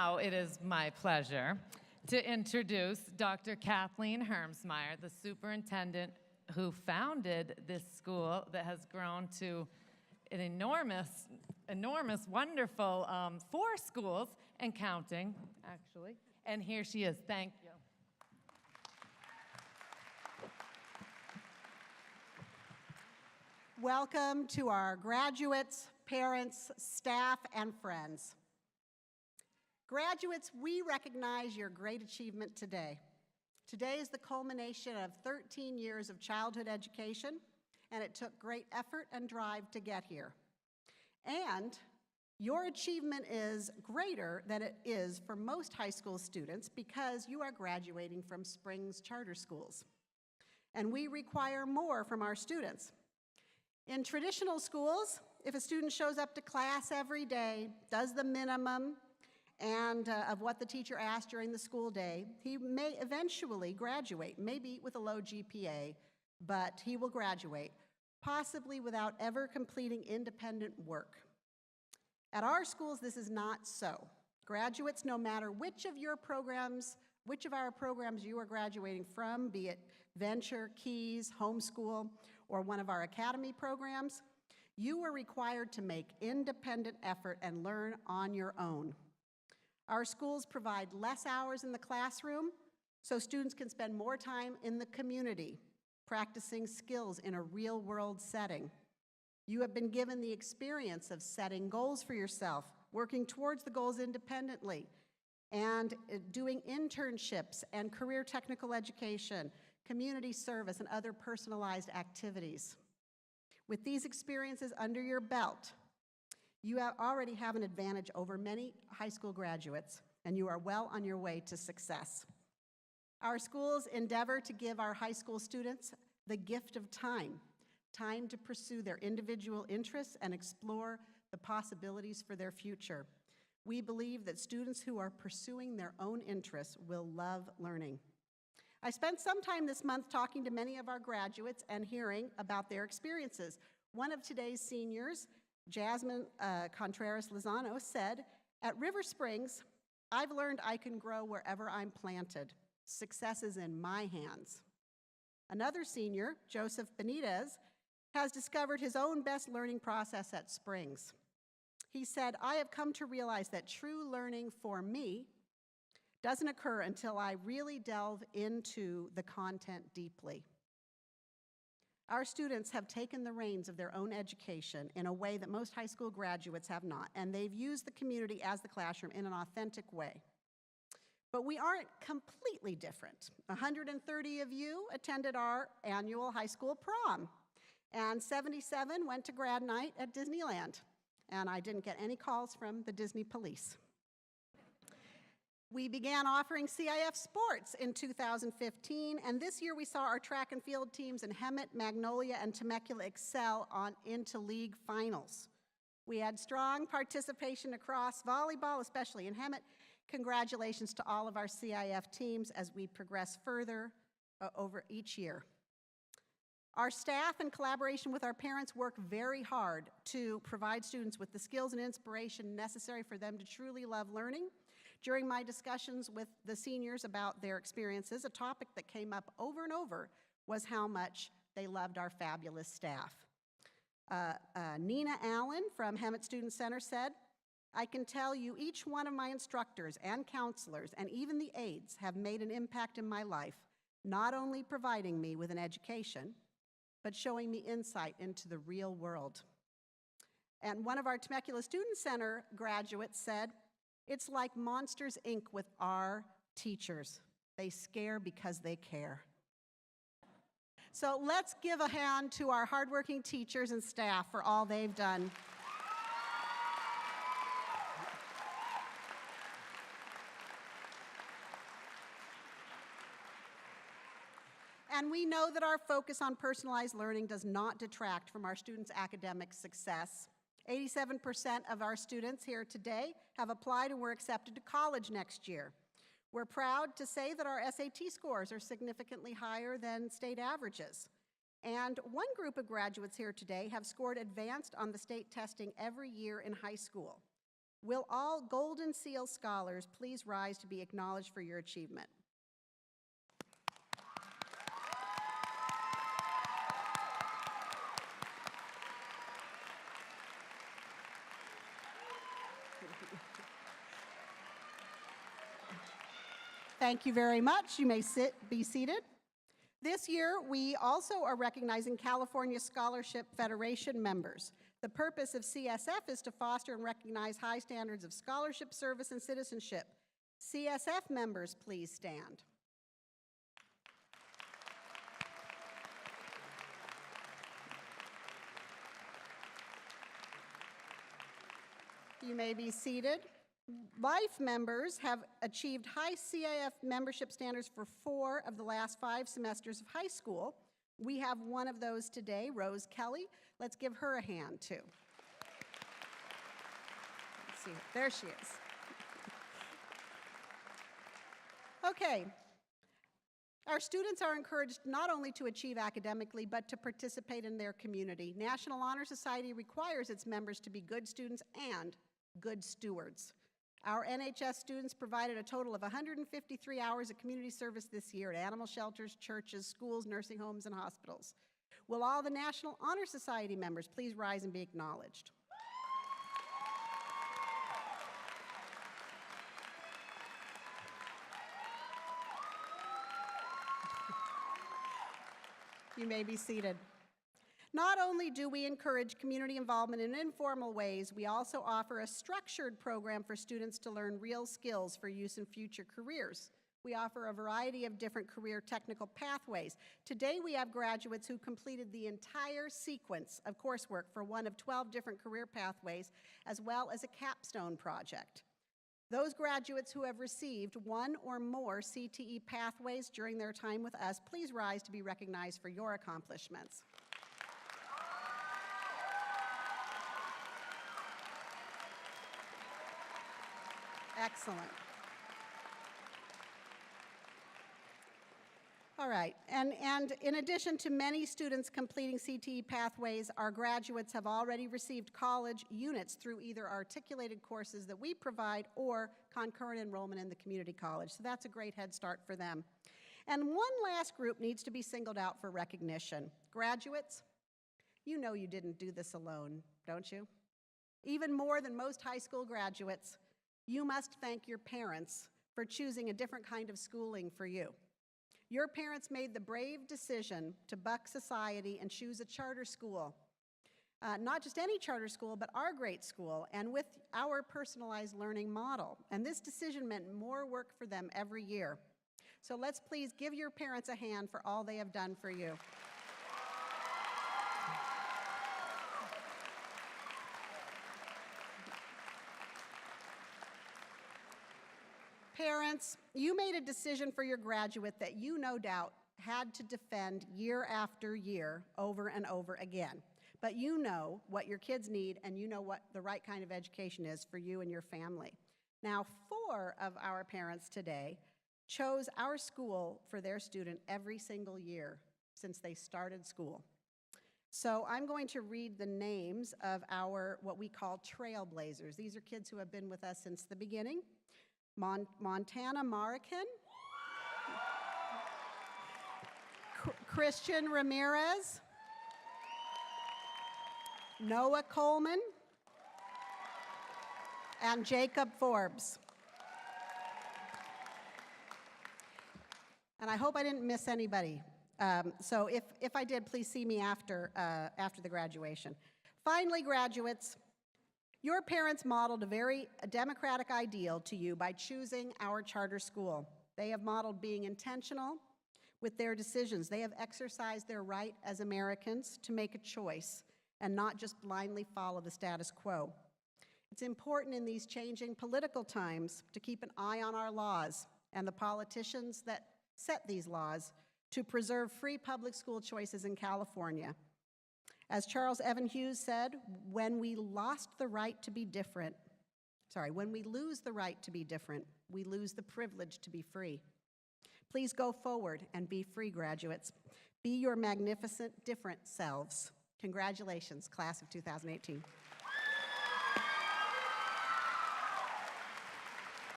now it is my pleasure to introduce Dr. Kathleen Hermsmeyer, the superintendent who founded this school that has grown to an enormous, wonderful 4 schools and counting, actually. And here she is. Thank you. Welcome to our graduates, parents, staff, and friends. Graduates, we recognize your great achievement today. Today is the culmination of 13 years of childhood education, and it took great effort and drive to get here. And your achievement is greater than it is for most high school students because you are graduating from Springs Charter Schools. And we require more from our students. In traditional schools, if a student shows up to class every day, does the minimum and of what the teacher asked during the school day, he may eventually graduate, maybe with a low GPA, but he will graduate, possibly without ever completing independent work. At our schools, this is not so. Graduates, no matter which of our programs you are graduating from, be it Venture, Keys, Homeschool, or one of our academy programs, you are required to make independent effort and learn on your own. Our schools provide less hours in the classroom so students can spend more time in the community, practicing skills in a real-world setting. You have been given the experience of setting goals for yourself, working towards the goals independently, and doing internships and career technical education, community service, and other personalized activities. With these experiences under your belt, you already have an advantage over many high school graduates, and you are well on your way to success. Our schools endeavor to give our high school students the gift of time to pursue their individual interests and explore the possibilities for their future. We believe that students who are pursuing their own interests will love learning. I spent some time this month talking to many of our graduates and hearing about their experiences. One of today's seniors, Jasmine Contreras-Lozano, said, "At River Springs, I've learned I can grow wherever I'm planted. Success is in my hands." Another senior, Joseph Benitez, has discovered his own best learning process at Springs. He said, "I have come to realize that true learning for me doesn't occur until I really delve into the content deeply." Our students have taken the reins of their own education in a way that most high school graduates have not, and they've used the community as the classroom in an authentic way. But we aren't completely different. 130 of you attended our annual high school prom, and 77 went to grad night at Disneyland, and I didn't get any calls from the Disney police. We began offering CIF sports in 2015, and this year we saw our track and field teams in Hemet, Magnolia, and Temecula excel into league finals. We had strong participation across volleyball, especially in Hemet. Congratulations to all of our CIF teams as we progress further over each year. Our staff, in collaboration with our parents, work very hard to provide students with the skills and inspiration necessary for them to truly love learning. During my discussions with the seniors about their experiences, a topic that came up over and over was how much they loved our fabulous staff. Nina Allen from Hemet Student Center said, "I can tell you each one of my instructors and counselors and even the aides have made an impact in my life, not only providing me with an education, but showing me insight into the real world." And one of our Temecula Student Center graduates said, "It's like Monsters, Inc. with our teachers. They scare because they care." So let's give a hand to our hardworking teachers and staff for all they've done. And we know that our focus on personalized learning does not detract from our students' academic success. 87% of our students here today have applied and were accepted to college next year. We're proud to say that our SAT scores are significantly higher than state averages. And one group of graduates here today have scored advanced on the state testing every year in high school. Will all Golden Seal scholars please rise to be acknowledged for your achievement? Thank you very much. You may be seated. This year, we also are recognizing California Scholarship Federation members. The purpose of CSF is to foster and recognize high standards of scholarship, service, and citizenship. CSF members, please stand. You may be seated. Life members have achieved high CIF membership standards for 4 of the last 5 semesters of high school. We have one of those today, Rose Kelly. Let's give her a hand, too. Let's see, there she is. Okay. Our students are encouraged not only to achieve academically, but to participate in their community. National Honor Society requires its members to be good students and good stewards. Our NHS students provided a total of 153 hours of community service this year at animal shelters, churches, schools, nursing homes, and hospitals. Will all the National Honor Society members please rise and be acknowledged? You may be seated. Not only do we encourage community involvement in informal ways, we also offer a structured program for students to learn real skills for use in future careers. We offer a variety of different career technical pathways. Today we have graduates who completed the entire sequence of coursework for one of 12 different career pathways, as well as a capstone project. Those graduates who have received one or more CTE pathways during their time with us, please rise to be recognized for your accomplishments. Excellent. All right, and in addition to many students completing CTE pathways, our graduates have already received college units through either articulated courses that we provide or concurrent enrollment in the community college. So that's a great head start for them. And one last group needs to be singled out for recognition. Graduates, you know you didn't do this alone, don't you? Even more than most high school graduates, you must thank your parents for choosing a different kind of schooling for you. Your parents made the brave decision to buck society and choose a charter school. Not just any charter school, but our great school, and with our personalized learning model. And this decision meant more work for them every year. So let's please give your parents a hand for all they have done for you. Parents, you made a decision for your graduate that you no doubt had to defend year after year over and over again. But you know what your kids need, and you know what the right kind of education is for you and your family. Now, 4 of our parents today chose our school for their student every single year since they started school. So I'm going to read the names of our, what we call trailblazers. These are kids who have been with us since the beginning. Montana Marican, Christian Ramirez, Noah Coleman, and Jacob Forbes. And I hope I didn't miss anybody. So if I did, please see me after the graduation. Finally, graduates, your parents modeled a very democratic ideal to you by choosing our charter school. They have modeled being intentional with their decisions. They have exercised their right as Americans to make a choice and not just blindly follow the status quo. It's important in these changing political times to keep an eye on our laws and the politicians that set these laws to preserve free public school choices in California. As Charles Evan Hughes said, when we lose the right to be different, we lose the privilege to be free. Please go forward and be free, graduates. Be your magnificent, different selves. Congratulations, class of 2018.